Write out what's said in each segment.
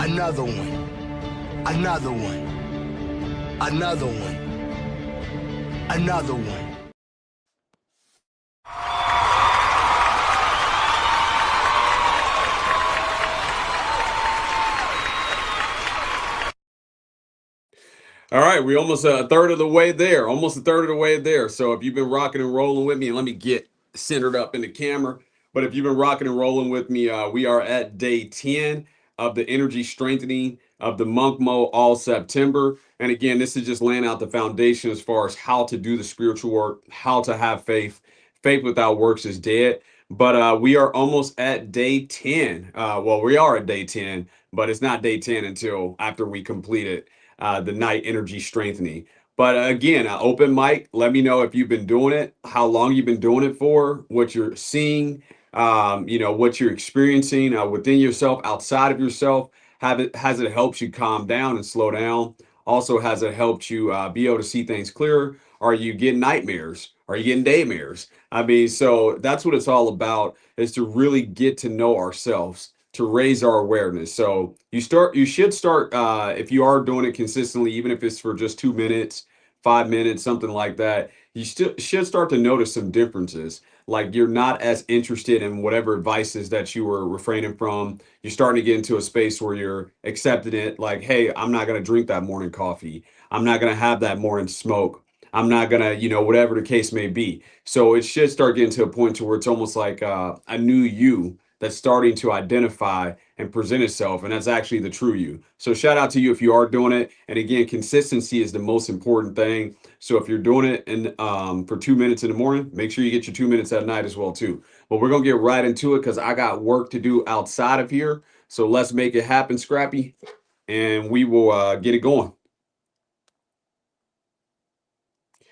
Another one. Another one. Another one. Another one. All right, we almost a third of the way there. Almost a third of the way there. So if you've been rocking and rolling with me, and let me get centered up in the camera. But if you've been rocking and rolling with me, we are at day 10 of the energy strengthening of the monk mode all September. And again, this is just laying out the foundation as far as how to do the spiritual work, how to have faith. Faith without works is dead. But we are almost at day 10. Well, we are at day 10, but it's not day 10 until after we complete it, the night energy strengthening. But again, open mic. Let me know if you've been doing it, how long you've been doing it for, what you're seeing, what you're experiencing within yourself, outside of yourself. Has it helped you calm down and slow down? Also, has it helped you be able to see things clearer? Are you getting nightmares? Are you getting daymares? I mean, so that's what it's all about, is to really get to know ourselves, to raise our awareness. So you should start, if you are doing it consistently, even if it's for just 2 minutes, 5 minutes, something like that, you still should start to notice some differences. Like you're not as interested in whatever advices that you were refraining from. You're starting to get into a space where you're accepting it. Like, hey, I'm not going to drink that morning coffee. I'm not going to have that morning smoke. I'm not going to, whatever the case may be. So it should start getting to a point to where it's almost like a new you that's starting to identify and present itself, and that's actually the true you. So shout out to you if you are doing it. And again, consistency is the most important thing. So if you're doing it for 2 minutes in the morning, make sure you get your 2 minutes at night as well too. But we're gonna get right into it because I got work to do outside of here. So let's make it happen, Scrappy, and we will get it going.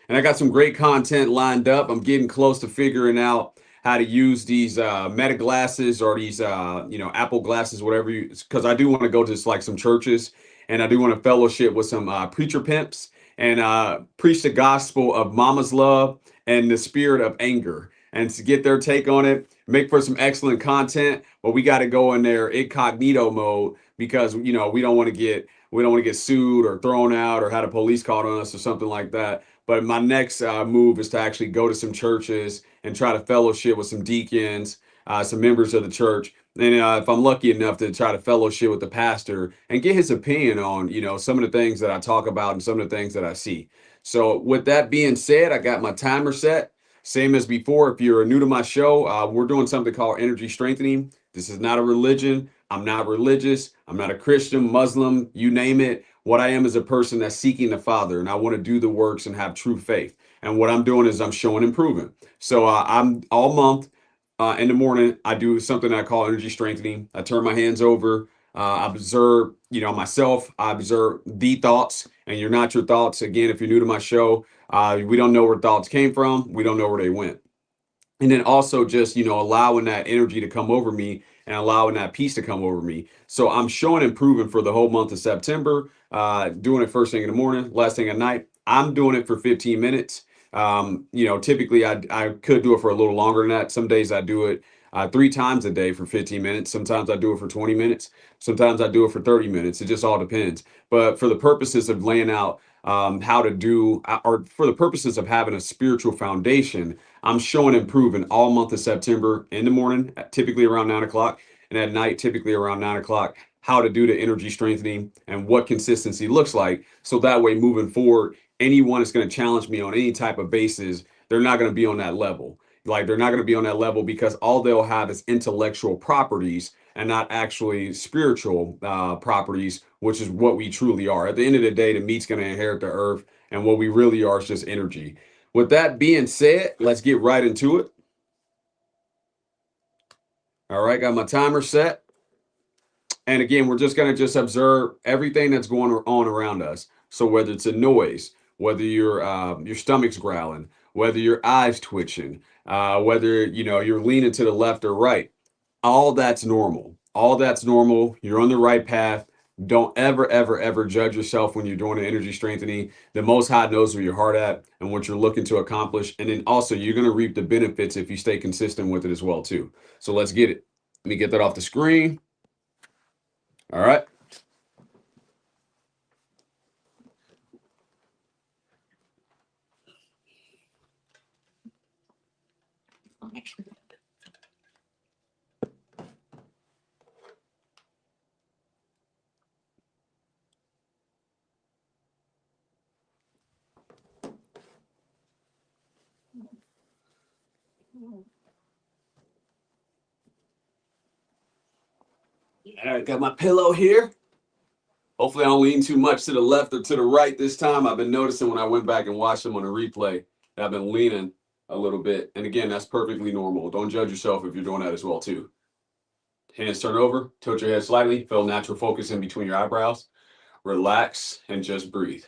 And I got some great content lined up. I'm getting close to figuring out how to use these Meta glasses or these Apple glasses, whatever you, because I do want to go to like some churches, and I do want to fellowship with some preacher pimps and preach the gospel of mama's love and the spirit of anger, and to get their take on it, make for some excellent content. But we got to go in there incognito mode because we don't want to get sued or thrown out or had a police called on us or something like that. But my next move is to actually go to some churches and try to fellowship with some deacons, some members of the church. And if I'm lucky enough to try to fellowship with the pastor and get his opinion on, some of the things that I talk about and some of the things that I see. So with that being said, I got my timer set. Same as before, if you're new to my show, we're doing something called energy strengthening. This is not a religion. I'm not religious. I'm not a Christian, Muslim, you name it. What I am is a person that's seeking the Father, and I want to do the works and have true faith. And what I'm doing is I'm showing improvement. So I'm all month in the morning. I do something I call energy strengthening. I turn my hands over. I observe, myself. I observe the thoughts, and you're not your thoughts. Again, if you're new to my show, we don't know where thoughts came from. We don't know where they went. And then also just, allowing that energy to come over me and allowing that peace to come over me. So I'm showing improvement for the whole month of September, doing it first thing in the morning, last thing at night. I'm doing it for 15 minutes. Typically I could do it for a little longer than that. Some days I do it 3 times a day for 15 minutes. Sometimes I do it for 20 minutes. Sometimes I do it for 30 minutes. It just all depends. But for the purposes of laying out how to do, or for the purposes of having a spiritual foundation, I'm showing improvement all month of September in the morning, typically around 9 o'clock, and at night, typically around 9 o'clock, how to do the energy strengthening and what consistency looks like. So that way, moving forward, anyone that's going to challenge me on any type of basis, they're not going to be on that level. Like they're not going to be on that level because all they'll have is intellectual properties and not actually spiritual properties, which is what we truly are. At the end of the day, the meat's going to inherit the earth, and what we really are is just energy. With that being said, let's get right into it. All right, got my timer set. And again, we're just going to just observe everything that's going on around us. So whether it's a noise, whether your stomach's growling, whether your eyes twitching, whether you're leaning to the left or right, all that's normal. All that's normal. You're on the right path. Don't ever, ever, ever judge yourself when you're doing the energy strengthening. The Most High knows where your heart at and what you're looking to accomplish. And then also, you're going to reap the benefits if you stay consistent with it as well, too. So let's get it. Let me get that off the screen. All right. All right, got my pillow here. Hopefully, I don't lean too much to the left or to the right this time. I've been noticing when I went back and watched them on the replay that I've been leaning a little bit. And again, that's perfectly normal. Don't judge yourself if you're doing that as well, too. Hands turn over, tilt your head slightly, feel natural focus in between your eyebrows. Relax and just breathe.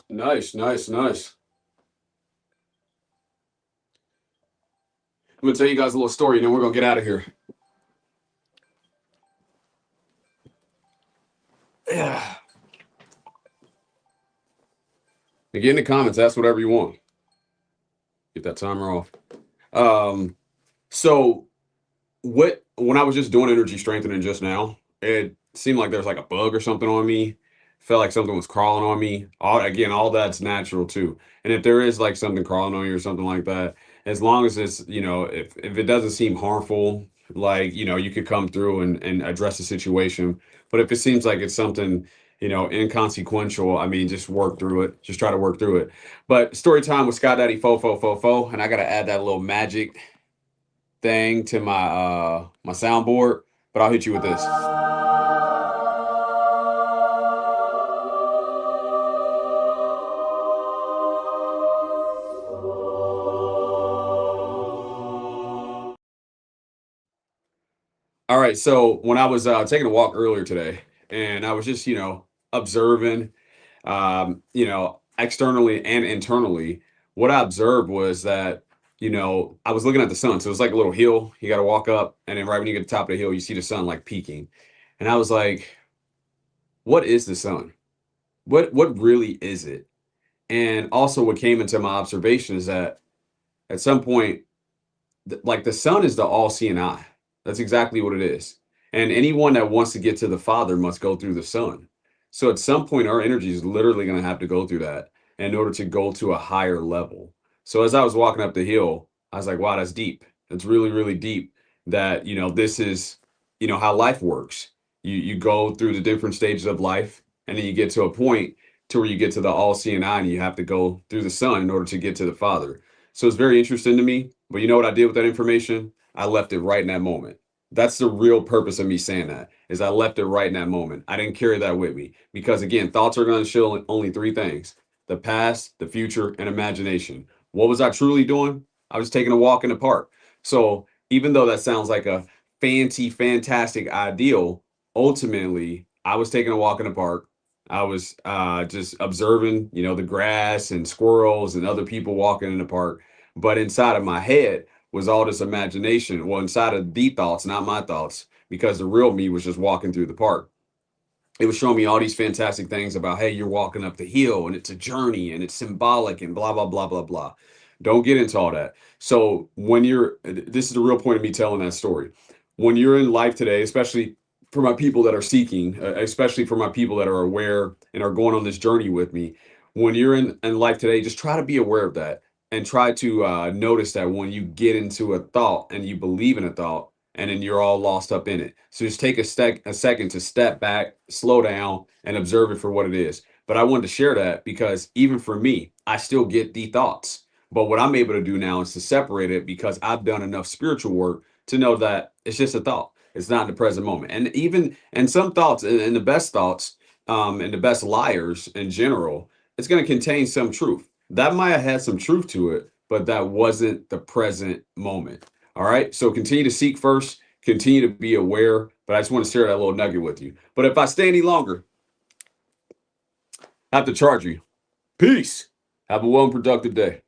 Nice, nice, nice. I'm gonna tell you guys a little story, and then we're gonna get out of here. Yeah. And get in the comments, ask whatever you want. Get that timer off. So when I was just doing energy strengthening just now, it seemed like there was like a bug or something on me. Felt like something was crawling on me. All that's natural too. And if there is like something crawling on you or something like that, as long as it's, if it doesn't seem harmful, like, you could come through and address the situation. But if it seems like it's something, inconsequential, I mean, just work through it. Just try to work through it. But story time with Scott Daddy Fo, and I gotta add that little magic thing to my soundboard, but I'll hit you with this. All right, so when I was taking a walk earlier today, and I was just observing, externally and internally, what I observed was that I was looking at the sun. So it's like a little hill you got to walk up, and then right when you get to the top of the hill, you see the sun like peaking, and I was like, what is the sun? What really is it? And also, what came into my observation is that at some point, like the sun is the all-seeing eye. That's exactly what it is. And anyone that wants to get to the Father must go through the sun. So at some point, our energy is literally going to have to go through that in order to go to a higher level. So as I was walking up the hill, I was like, wow, that's deep. It's really, really deep that, this is, how life works. You go through the different stages of life, and then you get to a point to where you get to the all-seeing eye, and you have to go through the sun in order to get to the Father. So it's very interesting to me. But you know what I did with that information? I left it right in that moment. That's the real purpose of me saying that, is I left it right in that moment. I didn't carry that with me because, again, thoughts are going to show only three things: the past, the future, and imagination. What was I truly doing? I was taking a walk in the park. So even though that sounds like a fancy, fantastic ideal, ultimately, I was taking a walk in the park. I was just observing, the grass and squirrels and other people walking in the park. But inside of my head was all this imagination. Well, inside of the thoughts, not my thoughts, because the real me was just walking through the park. It was showing me all these fantastic things about, hey, you're walking up the hill and it's a journey and it's symbolic and blah, blah, blah, blah, blah. Don't get into all that. So this is the real point of me telling that story. When you're in life today, especially for my people that are seeking, especially for my people that are aware and are going on this journey with me, when you're in life today, just try to be aware of that and try to notice that when you get into a thought and you believe in a thought, and then you're all lost up in it. So just take a second to step back, slow down, and observe it for what it is. But I wanted to share that because even for me, I still get the thoughts. But what I'm able to do now is to separate it because I've done enough spiritual work to know that it's just a thought. It's not in the present moment. And some thoughts and the best thoughts, and the best liars in general, it's going to contain some truth. That might have had some truth to it, but that wasn't the present moment. All right. So continue to seek first, continue to be aware. But I just want to share that little nugget with you. But if I stay any longer, I have to charge you. Peace. Have a well and productive day.